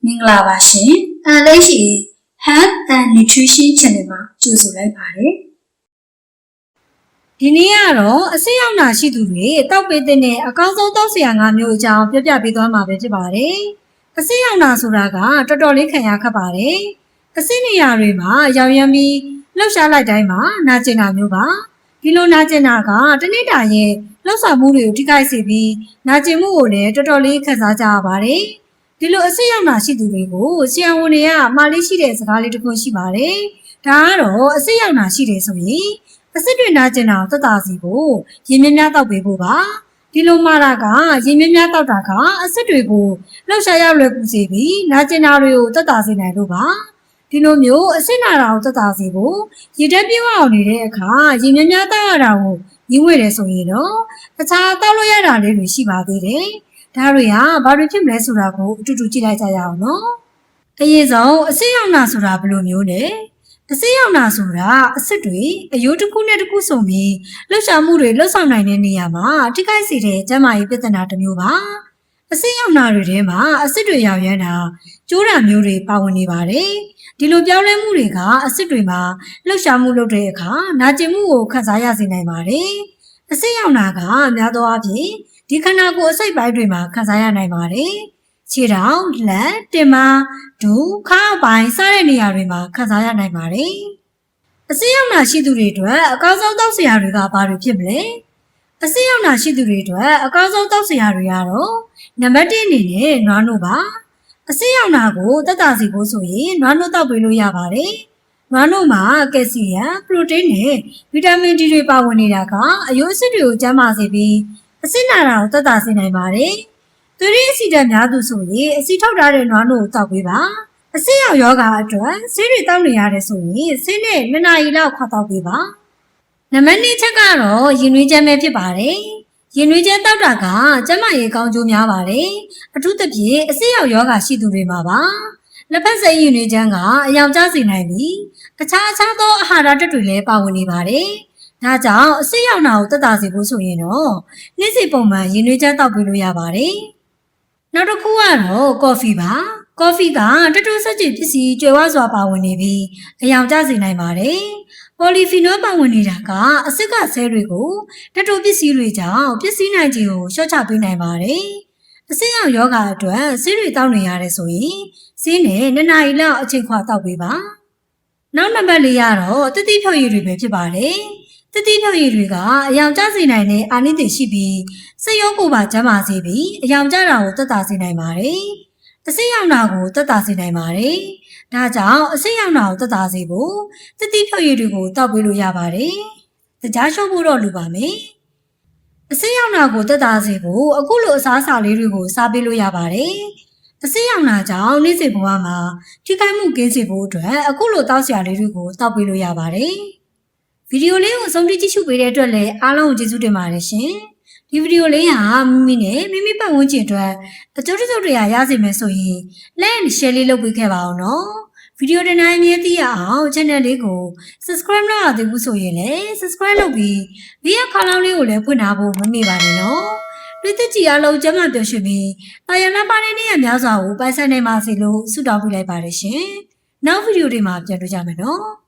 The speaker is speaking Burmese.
မင်္ဂလာပါရှင်။လက်ရှိ Health and Nutrition Channel မှာကြိုဆိုလိုက်ပါတယ်။ဒီနေ့ကတော့အဆိပ်ရောင်နာရှိသူတွေတောက်ပေးတဲ့အကောင်းဆုံးတောက်စရာ၅မျိုးအကြောင်းပြောပြပေးသွားမှာပဲဖြစ်ပါတယ်။အဆိပ်ရောင်နာဆိုတာကတော်တော်လေးခံရခက်ပါတယ်။အဆိပ်နေရာတွေမှာရောင်ရမ်းပြီးလှုပ်ရှားလိုက်တိုင်းမှာနာကျင်တာမျိုးပါ။ဒီလိုနာကျင်တာကတနေ့တာရဲ့လှုပ်ဆောင်မှုတွေကိုထိခိုက်စေပြီးနာကျင်မှုကိုလည်းတော်တော်လေးခံစားကြရပါတယ်။ဒီလိုအဆိပ်ရောင်နာရှိသူတွေကိုဆရာဝန်တွေကမှားလေးရှိတဲ့စကားလေးတစ်ခုရှိပါတယ်။ဒါကတော့အဆိပ်ရောင်နာရှိတယ်ဆိုရင်အဆိပ်တွေနာကျင်တာကိုသက်သာစေဖို့ရေများများတောက်ပေးဖို့ပါ။ဒီလိုမှားတာကရေများများတောက်တာကအဆိပ်တွေကိုလှုပ်ရှားရလွယ်ကူစေပြီးနာကျင်တာတွေကိုသက်သာစေနိုင်လို့ပါ။ဒီလိုမျိုးအဆိပ်နာတာကိုသက်သာစေဖို့ရေတက်ပြေးအောင်နေတဲ့အခါရေများများတောက်ရတာကိုညှိဝဲတယ်ဆိုရင်တော့အခြားတောက်လို့ရတာလေးတွေရှိပါသေးတယ်။ဒါတွေကဘာတွေဖြစ်မလဲဆိုတာကိုအတူတူကြည့်လိုက်ကြရအောင်နော်။အရင်ဆုံးအဆိပ်ရောင်နာဆိုတာဘယ်လိုမျိုးလဲ။အဆိပ်ရောင်နာဆိုတာအဆိပ်တွေအယိုးတစ်ခုနဲ့တစ်ခုဆုံပြီးလှုပ်ရှားမှုတွေလှုပ်ဆောင်နိုင်တဲ့နေရာမှာထိခိုက်စေတဲ့ကျန်းမာရေးပြဿနာတစ်မျိုးပါ။အဆိပ်ရောင်နာတွေထဲမှာအဆိပ်တွေရောင်ရမ်းတာကျိုးတာမျိုးတွေပါဝင်နေပါတယ်။ဒီလိုပြောင်းလဲမှုတွေကအဆိပ်တွေမှာလှုပ်ရှားမှုလုပ်တဲ့အခါနာကျင်မှုကိုခံစားရစေနိုင်ပါတယ်။အဆိပ်ရောင်နာကများသောအားဖြင့်ဒီခန္ဓာကိုယ်အစိတ်ပိုင်းတွေမှာခံစားရနိုင်ပါတယ်။ခြေထောက်၊လက်၊တင်မ၊ဒူး၊ခါးပိုင်းစတဲ့နေရာတွေမှာခံစားရနိုင်ပါတယ်။အဆိပ်ရောင်နာရှိသူတွေအတွက်အကောင်းဆုံးတောက်စရာတွေကဘာတွေဖြစ်မလဲ။အဆိပ်ရောင်နာရှိသူတွေအတွက်အကောင်းဆုံးတောက်စရာတွေကတော့နံပါတ်1အနေနဲ့နွားနို့ပါ။အဆိပ်ရောင်နာကိုသက်သာစေဖို့ဆိုရင်နွားနို့တောက်ပေးလို့ရပါတယ်။နွားနို့မှာကယ်ဆီယမ်၊ပရိုတိန်းနဲ့ဗီတာမင် D တွေပါဝင်နေတာကအယိုးအဆိပ်တွေကိုကျန်းမာစေပြီးအဆိပ်နာတာကိုသက်သာစေနိုင်ပါတယ်။သွေးရည်အဆီဓာတ်များသူဆိုရင်အဆီထုတ်ထားတဲ့နွားနို့ကိုတောက်ပေးပါ။အဆိပ်ရောင်ယောဂအတွက်ဆေးတွေတောက်နေရတယ်ဆိုရင်ဆေးနဲ့2 နာရီလောက်ခွာတောက်ပေးပါ။နံပါတ်2ချက်ကတော့ရင်နွေးချမ်းပဲဖြစ်ပါတယ်။ရင်နွေးချမ်းတောက်တာကကျန်းမာရေးကောင်းကျိုးများပါတယ်။အထူးသဖြင့်အဆိပ်ရောင်ယောဂရှိသူတွေမှာပါ။လက်ဖက်စိမ်းရင်နွေးချမ်းကအယောင်ကျစေနိုင်ပြီးအခြားသောအာဟာရဓာတ်တွေလည်းပါဝင်နေပါတယ်။ဒါကြောင့်အဆိပ်ရောင်နာကိုသက်သာစေဖို့ဆိုရင်တော့နေ့စဉ်ပုံမှန်ရင်နွေးချမ်းတောက်ပေးလို့ရပါတယ်။နောက်တစ်ခုကတော့ကော်ဖီပါ။ကော်ဖီကတတိုးဆက်ကျပစ္စည်းကြွယ်ဝစွာပါဝင်နေပြီးအယောင်ကျစေနိုင်ပါတယ်။ပေါ်လီဖီနိုပါဝင်နေတာကအဆစ်ကဆဲတွေကိုတတိုးပစ္စည်းတွေကြောင့်ပစ္စည်းနိုင်ခြင်းကိုလျှော့ချပေးနိုင်ပါတယ်။အဆိပ်ရောင်ယောဂအတွက်ဆေးတွေတောက်နေရတယ်ဆိုရင်ဆေးနဲ့2 နာရီလောက်အချိန်ခွာတောက်ပေးပါ။နောက်နံပါတ်4ကတော့တတိဖြုတ်ရည်တွေပဲဖြစ်ပါတယ်။တတိဖြုတ်ရည်တွေကအယောင်ကျစေနိုင်တဲ့အာနိသင်ရှိပြီးစိတ်ရောကိုယ်ပါကျန်းမာစေပြီးအယောင်ကျတာကိုသက်သာစေနိုင်ပါတယ်။အဆိပ်ရောင်နာကိုသက်သာစေနိုင်ပါတယ်။ဒါကြောင့်အဆိပ်ရောင်နာကိုသက်သာစေဖို့တတိဖြုတ်ရည်တွေကိုတောက်ပေးလို့ရပါတယ်။တကြားရှုပ်ဖို့တော့လိုပါမယ်။အဆိပ်ရောင်နာကိုသက်သာစေဖို့အခုလိုအစားအစာလေးတွေကိုစားပေးလို့ရပါတယ်။အဆိပ်ရောင်နာကြောင့်နေ့စဉ်ဘဝမှာထိခိုက်မှုကင်းစေဖို့အတွက်အခုလိုတောက်စရာလေးတွေကိုတောက်ပေးလို့ရပါတယ်။ဗီဒီယိုလေးကိုအဆုံးထိကြည့်ရှုပေးတဲ့အတွက်လည်းအားလုံးကိုကျေးဇူးတင်ပါတယ်ရှင်။ဒီဗီဒီယိုလေးဟာမိမိပတ်ဝန်းကျင်အတွက်အကျိုးတစ်စုံတစ်ရာရစေမယ်ဆိုရင် like and share လေးလုပ်ပေးခဲ့ပါအောင်နော်။ဗီဒီယိုတင်တိုင်းအမြဲသိရအောင် channel လေးကို subscribe လုပ်ရသေးဘူးဆိုရင်လည်း subscribe လုပ်ပြီးဘေးကခါလောင်းလေးကိုလည်းဖွင့်ထားဖို့မမေ့ပါနဲ့နော်။ပြည်သူကြီးအားလုံးကျန်းမာပျော်ရွှင်ပြီးတာယာနာပါတဲ့နေ့ရက်များစွာကိုပိုင်ဆိုင်နိုင်ပါစေလို့ဆုတောင်းပေးလိုက်ပါတယ်ရှင်။နောက်ဗီဒီယိုတွေမှာပြန်တွေ့ကြမယ်နော်။